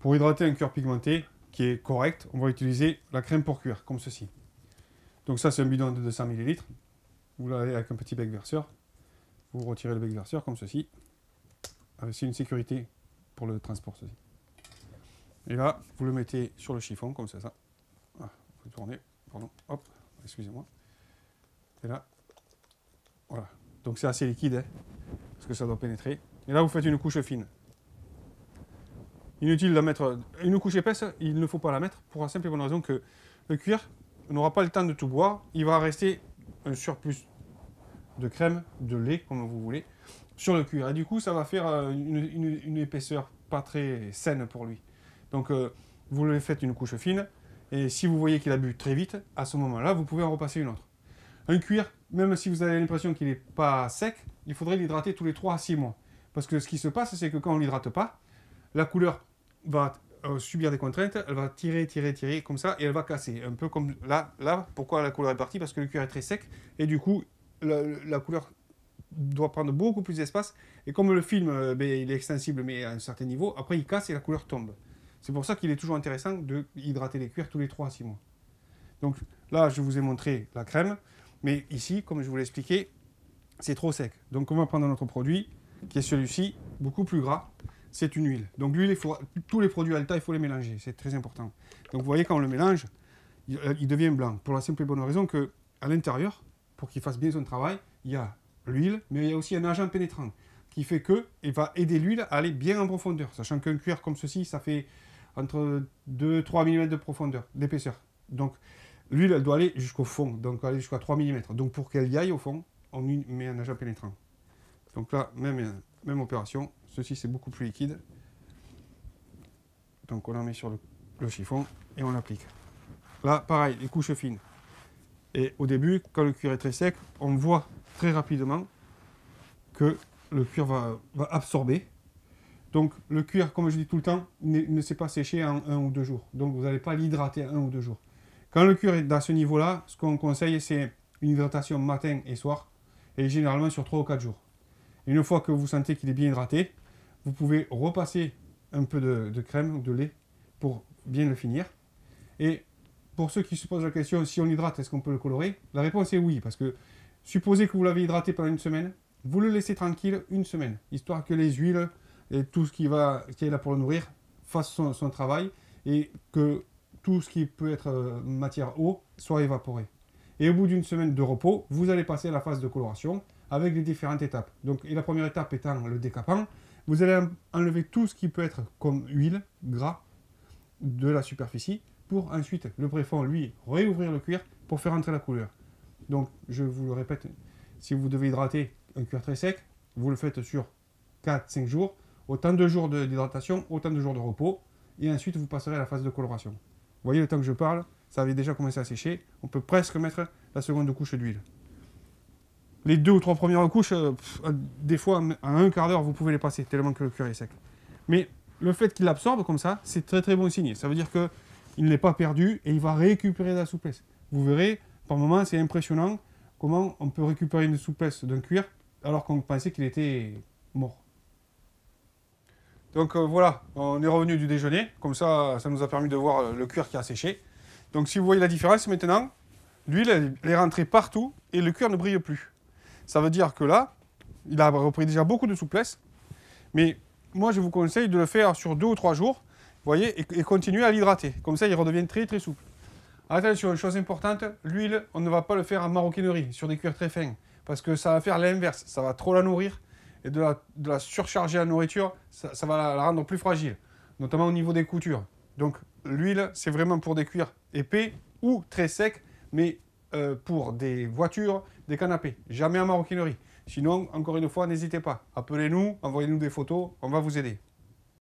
Pour hydrater un cuir pigmenté qui est correct, on va utiliser la crème pour cuir, comme ceci. Donc ça, c'est un bidon de 200 ml. Vous l'avez avec un petit bec verseur. Vous retirez le bec verseur comme ceci. C'est une sécurité pour le transport, ceci. Et là, vous le mettez sur le chiffon, comme ça. Ah, vous tournez, pardon, hop, excusez-moi. Et là, voilà. Donc c'est assez liquide, hein, parce que ça doit pénétrer. Et là, vous faites une couche fine. Inutile de mettre une couche épaisse, il ne faut pas la mettre, pour la simple et bonne raison que le cuir n'aura pas le temps de tout boire. Il va rester un surplus de crème, de lait, comme vous voulez, sur le cuir. Et du coup, ça va faire une épaisseur pas très saine pour lui. Donc, vous lui faites une couche fine. Et si vous voyez qu'il a bu très vite, à ce moment-là, vous pouvez en repasser une autre. Un cuir, même si vous avez l'impression qu'il n'est pas sec, il faudrait l'hydrater tous les 3 à 6 mois. Parce que ce qui se passe, c'est que quand on ne l'hydrate pas, la couleur va subir des contraintes, elle va tirer comme ça, et elle va casser. Un peu comme là, pourquoi la couleur est partie? Parce que le cuir est très sec, et du coup, la couleur doit prendre beaucoup plus d'espace. Et comme le film, il est extensible, mais à un certain niveau, après il casse et la couleur tombe. C'est pour ça qu'il est toujours intéressant de hydrater les cuirs tous les 3 à 6 mois. Donc là, je vous ai montré la crème, mais ici, comme je vous l'ai expliqué, c'est trop sec. Donc on va prendre notre produit, qui est celui-ci, beaucoup plus gras. C'est une huile. Donc l'huile, tous les produits Alta, il faut les mélanger. C'est très important. Donc vous voyez, quand on le mélange, il devient blanc. Pour la simple et bonne raison qu'à l'intérieur, pour qu'il fasse bien son travail, il y a l'huile, mais il y a aussi un agent pénétrant qui fait qu'il va aider l'huile à aller bien en profondeur. Sachant qu'un cuir comme ceci, ça fait entre 2-3 mm de profondeur, d'épaisseur. Donc l'huile, elle doit aller jusqu'au fond, donc aller jusqu'à 3 mm. Donc pour qu'elle y aille au fond, on met un agent pénétrant. Donc là, même opération. Ceci, c'est beaucoup plus liquide. Donc on en met sur le chiffon et on l'applique. Là, pareil, les couches fines. Et au début, quand le cuir est très sec, on voit très rapidement que le cuir va absorber. Donc le cuir, comme je dis tout le temps, ne s'est pas séché en 1 ou 2 jours. Donc vous n'allez pas l'hydrater 1 ou 2 jours. Quand le cuir est à ce niveau-là, ce qu'on conseille, c'est une hydratation matin et soir, et généralement sur 3 ou 4 jours. Et une fois que vous sentez qu'il est bien hydraté, vous pouvez repasser un peu de crème ou de lait pour bien le finir. Et pour ceux qui se posent la question, si on l'hydrate, est-ce qu'on peut le colorer? La réponse est oui, parce que supposez que vous l'avez hydraté pendant une semaine, vous le laissez tranquille une semaine, histoire que les huiles et tout ce qui est là pour le nourrir fasse son travail et que tout ce qui peut être matière eau soit évaporé. Et au bout d'une semaine de repos, vous allez passer à la phase de coloration avec les différentes étapes. Donc, et la première étape étant le décapant, vous allez enlever tout ce qui peut être comme huile, gras de la superficie, pour ensuite, le préfond, lui, réouvrir le cuir pour faire entrer la couleur. Donc, je vous le répète, si vous devez hydrater un cuir très sec, vous le faites sur 4-5 jours, autant de jours d'hydratation, autant de jours de repos, et ensuite vous passerez à la phase de coloration. Vous voyez, le temps que je parle, ça avait déjà commencé à sécher, on peut presque mettre la seconde couche d'huile. Les 2 ou 3 premières couches, des fois, en un quart d'heure, vous pouvez les passer, tellement que le cuir est sec. Mais le fait qu'il absorbe comme ça, c'est très très bon signe. Ça veut dire qu'il n'est pas perdu et il va récupérer de la souplesse. Vous verrez, par moments, c'est impressionnant comment on peut récupérer une souplesse d'un cuir alors qu'on pensait qu'il était mort. Donc voilà, on est revenu du déjeuner. Comme ça, ça nous a permis de voir le cuir qui a séché. Donc si vous voyez la différence maintenant, l'huile, elle est rentrée partout et le cuir ne brille plus. Ça veut dire que là, il a repris déjà beaucoup de souplesse. Mais moi, je vous conseille de le faire sur 2 ou 3 jours, vous voyez, et continuer à l'hydrater. Comme ça, il redevient très très souple. Attention, une chose importante, l'huile, on ne va pas le faire en maroquinerie, sur des cuirs très fins. Parce que ça va faire l'inverse, ça va trop la nourrir. Et de la surcharger en nourriture, ça va la rendre plus fragile. Notamment au niveau des coutures. Donc l'huile, c'est vraiment pour des cuirs épais ou très secs, mais pour des voitures, des canapés. Jamais en maroquinerie. Sinon, encore une fois, n'hésitez pas. Appelez-nous, envoyez-nous des photos, on va vous aider.